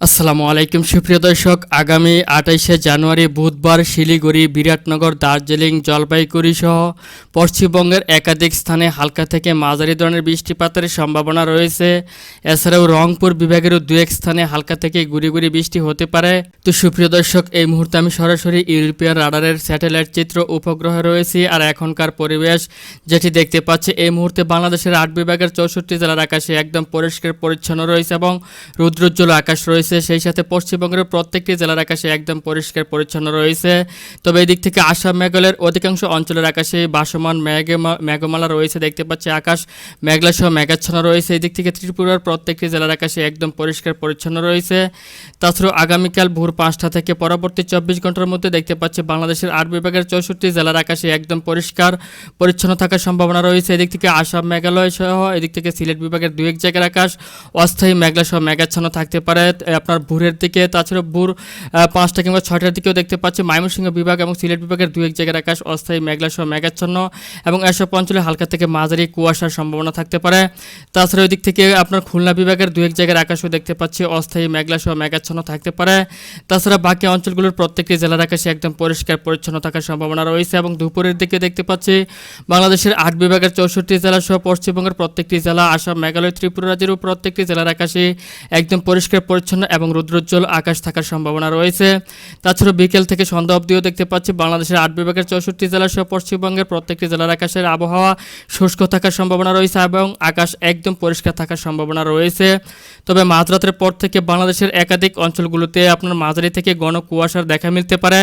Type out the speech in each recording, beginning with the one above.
আসসালামু আলাইকুম সুপ্রিয় দর্শক, আগামী ২৮শে জানুয়ারি বুধবার শিলিগুড়ি, বিরাটনগর, দার্জিলিং, জলপাইগুড়ি সহ পশ্চিমবঙ্গের একাধিক স্থানে হালকা থেকে মাঝারি ধরনের বৃষ্টিপাতের সম্ভাবনা রয়েছে। এছাড়াও রংপুর বিভাগেরও দু এক স্থানে হালকা থেকে গুড়ি গুড়ি বৃষ্টি হতে পারে। তো সুপ্রিয় দর্শক, এই মুহূর্তে আমি সরাসরি ইউরোপিয়ান রাডারের স্যাটেলাইট চিত্র উপগ্রহে রয়েছি। আর এখনকার পরিবেশ যেটি দেখতে পাচ্ছি, এই মুহূর্তে বাংলাদেশের ৮ বিভাগের ৬৪ জেলার আকাশে একদম পরিষ্কার পরিচ্ছন্ন রয়েছে এবং রৌদ্রোজ্জ্বল আকাশ রয়েছে। সেই সাথে পশ্চিমবঙ্গের প্রত্যেকটি জেলার আকাশে একদম পরিষ্কার পরিচ্ছন্ন রয়েছে। তবে এদিক থেকে আসাম, মেঘালয়ের অধিকাংশ অঞ্চলের আকাশে ভাসমান মেঘমালা রয়েছে। দেখতে পাচ্ছি আকাশ মেঘলা সহ মেঘাচ্ছন্ন রয়েছে। এদিক থেকে ত্রিপুরার প্রত্যেকটি জেলার আকাশে একদম পরিষ্কার পরিচ্ছন্ন রয়েছে। তাছাড়াও আগামীকাল ভোর ৫টা থেকে পরবর্তী ২৪ ঘন্টার মধ্যে দেখতে পাচ্ছি বাংলাদেশের ৮ বিভাগের ৬৪ জেলার আকাশে একদম পরিষ্কার পরিচ্ছন্ন থাকার সম্ভাবনা রয়েছে। এদিক থেকে আসাম, মেঘালয় সহ এদিক থেকে সিলেট বিভাগের দু এক জায়গার আকাশ অস্থায়ী মেঘলা সহ মেঘাচ্ছন্ন থাকতে পারে আপনার ভোরের দিকে। তাছাড়া ভোর ৫টা কিংবা ৬টার দিকেও দেখতে পাচ্ছি ময়মনসিংহ বিভাগ এবং সিলেট বিভাগের দু এক জায়গার আকাশ অস্থায়ী মেঘলা সহ মেঘাচ্ছন্ন এবং এসব অঞ্চলে হালকা থেকে মাঝারি কুয়াশার সম্ভাবনা থাকতে পারে। তাছাড়া ওই দিক থেকে আপনার খুলনা বিভাগের দু এক জায়গার আকাশও দেখতে পাচ্ছি অস্থায়ী মেঘলা সহ মেঘাচ্ছন্ন থাকতে পারে। তাছাড়া বাকি অঞ্চলগুলোর প্রত্যেকটি জেলার আকাশে একদম পরিষ্কার পরিচ্ছন্ন থাকার সম্ভাবনা রয়েছে। এবং দুপুরের দিকে দেখতে পাচ্ছি বাংলাদেশের ৮ বিভাগের ৬৪ জেলা সহ পশ্চিমবঙ্গের প্রত্যেকটি জেলা, আসাম, মেঘালয়, ত্রিপুরা রাজ্যেরও প্রত্যেকটি জেলার আকাশে একদম পরিষ্কার পরিচ্ছন্ন এবং রৌদ্রোজ্জ্বল আকাশ থাকার সম্ভাবনা রয়েছে। তাছাড়া বিকেল থেকে সন্ধ্যা অবধিও দেখতে পাচ্ছি বাংলাদেশের ৮ বিভাগের ৬৪ জেলা সহ পশ্চিমবঙ্গের প্রত্যেকটি জেলার আকাশের আবহাওয়া শুষ্ক থাকার সম্ভাবনা রয়েছে এবং আকাশ একদম পরিষ্কার থাকার সম্ভাবনা রয়েছে। তবে মাঝরাতের পর থেকে বাংলাদেশের একাধিক অঞ্চলগুলোতে আপনার মাঝারি থেকে ঘন কুয়াশার দেখা মিলতে পারে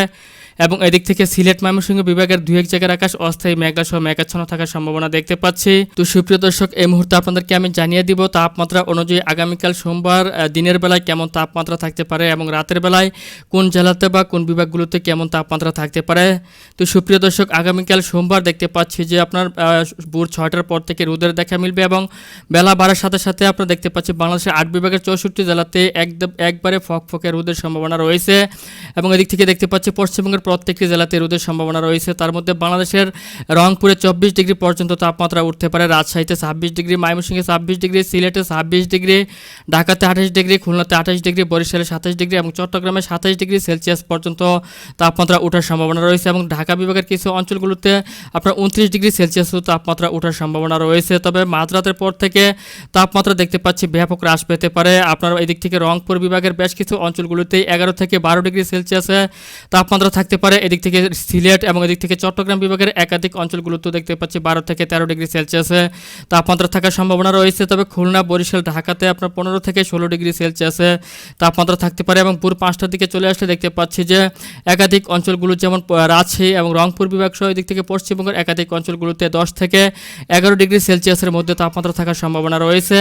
এবং এদিক থেকে সিলেট, ময়মনসিংহ বিভাগের দু এক জায়গার আকাশ অস্থায়ী মেঘলা সহ মেঘাচ্ছন্ন থাকার সম্ভাবনা দেখতে পাচ্ছি। তো সুপ্রিয় দর্শক, এই মুহূর্তে আপনাদেরকে আমি জানিয়ে দিব তাপমাত্রা অনুযায়ী আগামীকাল সোমবার দিনের বেলায় কেমন তাপমাত্রা থাকতে পারে এবং রাতের বেলায় কোন জেলাতে বা কোন বিভাগগুলোতে কেমন তাপমাত্রা থাকতে পারে। তো সুপ্রিয় দর্শক, আগামীকাল সোমবার দেখতে পাচ্ছি যে আপনার ভোর ৬টার পর থেকে রোদের দেখা মিলবে এবং বেলা বাড়ার সাথে সাথে আপনারা দেখতে পাচ্ছি বাংলাদেশের ৮ বিভাগের ৬৪ জেলাতে একবারে ফকফকে রোদের সম্ভাবনা রয়েছে এবং এদিক থেকে দেখতে পাচ্ছি পশ্চিমবঙ্গের প্রত্যেকটি জেলাতে রোদের সম্ভাবনা রয়েছে। তার মধ্যে বাংলাদেশের রংপুরে ২৪ ডিগ্রি পর্যন্ত তাপমাত্রা উঠতে পারে, রাজশাহীতে ২৬ ডিগ্রি, ময়মনসিংহে ২৬ ডিগ্রি, সিলেটে ২৬ ডিগ্রি, ঢাকাতে ২৮ ডিগ্রি, খুলনাতে ২৮ ডিগ্রি, বরিশালে ২৭ ডিগ্রি এবং চট্টগ্রামে ২৭ ডিগ্রি সেলসিয়াস পর্যন্ত তাপমাত্রা ওঠার সম্ভাবনা রয়েছে এবং ঢাকা বিভাগের কিছু অঞ্চলগুলোতে আপনার ২৯ ডিগ্রি সেলসিয়াস তাপমাত্রা ওঠার সম্ভাবনা রয়েছে। তবে মাঝরাতের পর থেকে তাপমাত্রা দেখতে পাচ্ছি ব্যাপক হ্রাস পেতে পারে। আপনার এদিক থেকে রংপুর বিভাগের বেশ কিছু অঞ্চলগুলোতে ১১ থেকে ১২ ডিগ্রি সেলসিয়াসে তাপমাত্রা থাকতে পারে। এদিক থেকে সিলেট এবং এদিক থেকে চট্টগ্রাম বিভাগের একাধিক অঞ্চলগুলোতেও দেখতে পাচ্ছি ১২ থেকে ১৩ ডিগ্রি সেলসিয়াসে তাপমাত্রা থাকার সম্ভাবনা রয়েছে। তবে খুলনা, বরিশাল, ঢাকাতে আপনার ১৫ থেকে ১৬ ডিগ্রি সেলসিয়াসে তাপমাত্রা থাকতে পারে এবং ভোর ৫টার দিকে চলে আসলে দেখতে পাচ্ছি যে একাধিক অঞ্চলগুলো যেমন রাজশাহী এবং রংপুর বিভাগ সহ এদিক থেকে পশ্চিমবঙ্গের একাধিক অঞ্চলগুলোতে ১০ থেকে ১১ ডিগ্রি সেলসিয়াসের মধ্যে তাপমাত্রা থাকার সম্ভাবনা রয়েছে।